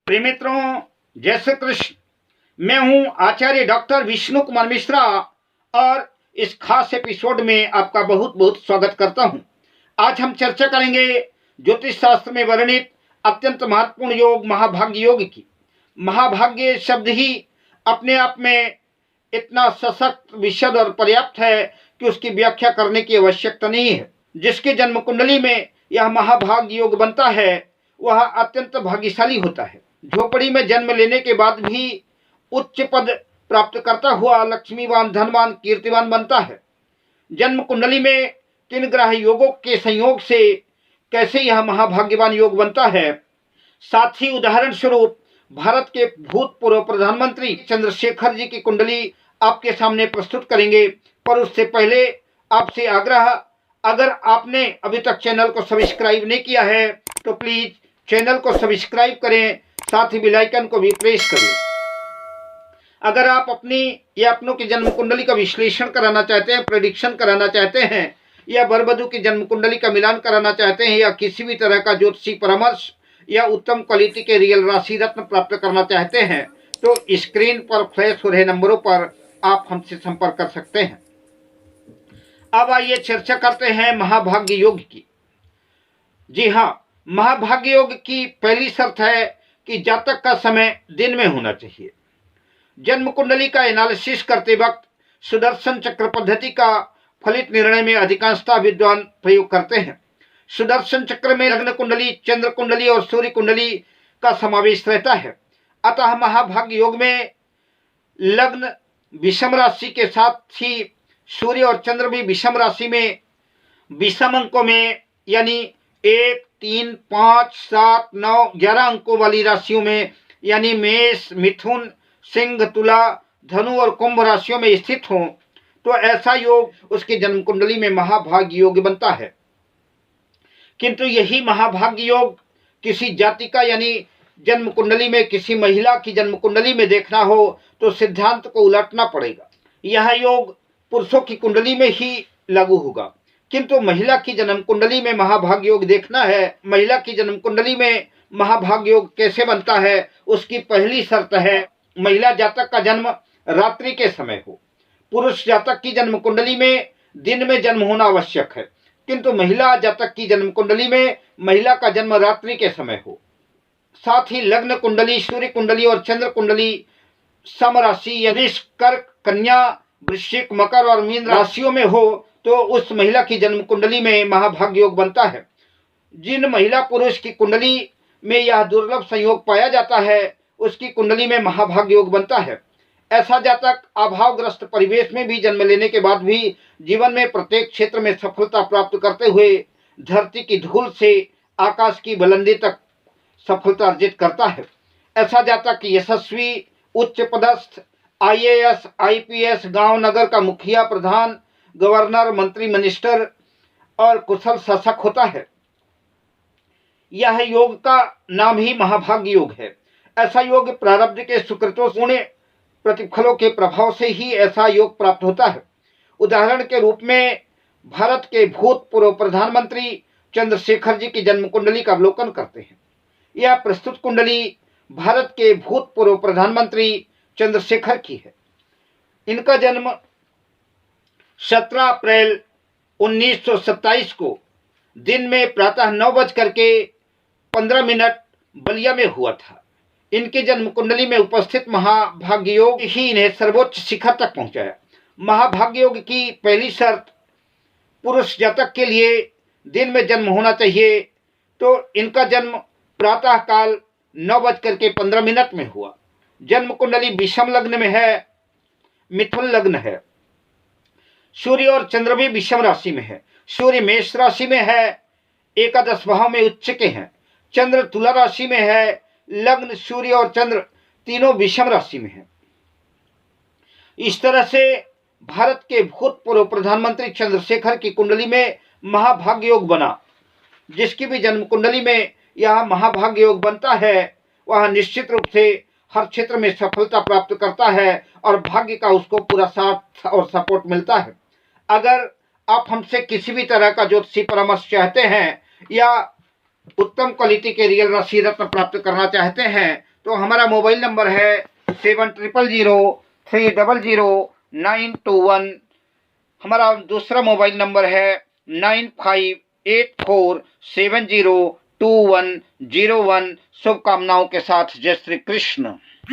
प्रिय मित्रों, जय श्री कृष्ण। मैं हूं आचार्य डॉक्टर विष्णु कुमार मिश्रा और इस खास एपिसोड में आपका बहुत बहुत स्वागत करता हूं। आज हम चर्चा करेंगे ज्योतिष शास्त्र में वर्णित अत्यंत महत्वपूर्ण योग महाभाग्य योग की। महाभाग्य शब्द ही अपने आप में इतना सशक्त, विशद और पर्याप्त है कि उसकी व्याख्या करने की आवश्यकता नहीं है। जिसके जन्म कुंडली में यह महाभाग्य योग बनता है वह अत्यंत भाग्यशाली होता है। झोपड़ी में जन्म लेने के बाद भी उच्च पद प्राप्त करता हुआ लक्ष्मीवान, धनवान, कीर्तिवान बनता है। जन्म कुंडली में किन ग्रह योगों के संयोग से कैसे यह महाभाग्यवान योग बनता है, साथ ही उदाहरण स्वरूप भारत के भूतपूर्व प्रधानमंत्री चंद्रशेखर जी की कुंडली आपके सामने प्रस्तुत करेंगे। पर उससे पहले आपसे आग्रह, अगर आपने अभी तक चैनल को सब्सक्राइब नहीं किया है तो प्लीज चैनल को सब्सक्राइब करें, साथ ही बेल आइकन को भी प्रेस करें। अगर आप अपनी या अपनों की जन्म कुंडली का विश्लेषण कराना चाहते हैं, प्रेडिक्शन कराना चाहते हैं, या वर वधू की जन्म कुंडली का मिलान कराना चाहते हैं, या किसी भी तरह का ज्योतिषी परामर्श या उत्तम क्वालिटी के रियल राशि रत्न प्राप्त करना चाहते हैं तो स्क्रीन पर फ्लैश हो रहे नंबरों पर आप हमसे संपर्क कर सकते हैं। अब आइए चर्चा करते हैं महाभाग्य योग की। जी हाँ, महाभाग्य योग की पहली शर्त है कि जातक का समय दिन में होना चाहिए। जन्म कुंडली का एनालिसिस करते वक्त सुदर्शन चक्र पद्धति का फलित निर्णय में अधिकांशतः विद्वान प्रयोग करते हैं। सुदर्शन चक्र में लग्न कुंडली, चंद्र कुंडली और सूर्य कुंडली का समावेश रहता है। अतः महाभाग्य योग में लग्न विषम राशि के साथ ही सूर्य और चंद्र भी विषम राशि में विषम अंकों में यानी 1, 3, 5, 7, 9, 11 अंकों वाली राशियों में यानी मेष, मिथुन, सिंह, तुला, धनु और कुंभ राशियों में स्थित हों तो ऐसा योग उसकी जन्म कुंडली में महाभाग्य योग बनता है। किंतु यही महाभाग्य योग किसी जाति का यानी जन्म कुंडली में किसी महिला की जन्म कुंडली में देखना हो तो सिद्धांत को उलटना पड़ेगा। यह योग पुरुषों की कुंडली में ही लागू होगा, किंतु महिला की जन्म कुंडली में महाभाग्य योग देखना है। महिला की जन्म कुंडली में महाभाग्य योग कैसे बनता है, उसकी पहली शर्त है महिला जातक का जन्म रात्रि के समय हो। पुरुष जातक की जन्म कुंडली में दिन में जन्म होना आवश्यक है, किंतु महिला जातक की जन्म कुंडली में महिला का जन्म रात्रि के समय हो। साथ ही लग्न कुंडली, सूर्य कुंडली और चंद्र कुंडली सम राशि यानी कर्क, कन्या, वृश्चिक, मकर और मीन राशियों में हो तो उस महिला की जन्म कुंडली में महाभाग्य योग बनता है। जिन महिला पुरुष की कुंडली में यह दुर्लभ संयोग पाया जाता है उसकी कुंडली में महाभाग्य योग बनता है। ऐसा जातक अभावग्रस्त परिवेश में भी जन्म लेने के बाद भी जीवन में प्रत्येक क्षेत्र में सफलता प्राप्त करते हुए धरती की धूल से आकाश की बुलंदी तक सफलता अर्जित करता है। ऐसा जातक यशस्वी, उच्च पदस्थ, IAS, IPS, गांव नगर का मुखिया, प्रधान, गवर्नर, मंत्री, मिनिस्टर और कुशल शासक होता है। यह योग का नाम ही महाभाग्य योग है। ऐसा योग प्रारब्ध के सुकृतों पुण्य प्रतिफलों के प्रभाव से ही ऐसा योग प्राप्त होता है। उदाहरण के रूप में भारत के भूतपूर्व प्रधानमंत्री चंद्रशेखर जी की जन्म कुंडली का अवलोकन करते हैं। यह प्रस्तुत कुंडली भारत के भूतपूर्व प्रधानमंत्री चंद्रशेखर की है। इनका जन्म 17 अप्रैल 1927 को दिन में प्रातः 9:15 बलिया में हुआ था। इनके जन्म कुंडली में उपस्थित महाभाग्य योग ही इन्हें सर्वोच्च शिखर तक पहुंचाया। महाभाग्य योग की पहली शर्त पुरुष जातक के लिए दिन में जन्म होना चाहिए, तो इनका जन्म प्रातः काल 9:15 में हुआ। जन्म कुंडली विषम लग्न में है, मिथुन लग्न है। सूर्य और चंद्र भी विषम राशि में है। सूर्य मेष राशि में है, एकादश भाव में उच्च के हैं। चंद्र तुला राशि में है। लग्न, सूर्य और चंद्र तीनों विषम राशि में हैं। इस तरह से भारत के भूतपूर्व प्रधानमंत्री चंद्रशेखर की कुंडली में महाभाग्य योग बना। जिसकी भी जन्म कुंडली में यह महाभाग्य योग बनता है वह निश्चित रूप से हर क्षेत्र में सफलता प्राप्त करता है और भाग्य का उसको पूरा साथ और सपोर्ट मिलता है। अगर आप हमसे किसी भी तरह का ज्योतिषी परामर्श चाहते हैं या उत्तम क्वालिटी के रियल राशि रत्न प्राप्त करना चाहते हैं तो हमारा मोबाइल नंबर है 7003000921। हमारा दूसरा मोबाइल नंबर है 9584702101। शुभकामनाओं के साथ, जय श्री कृष्ण।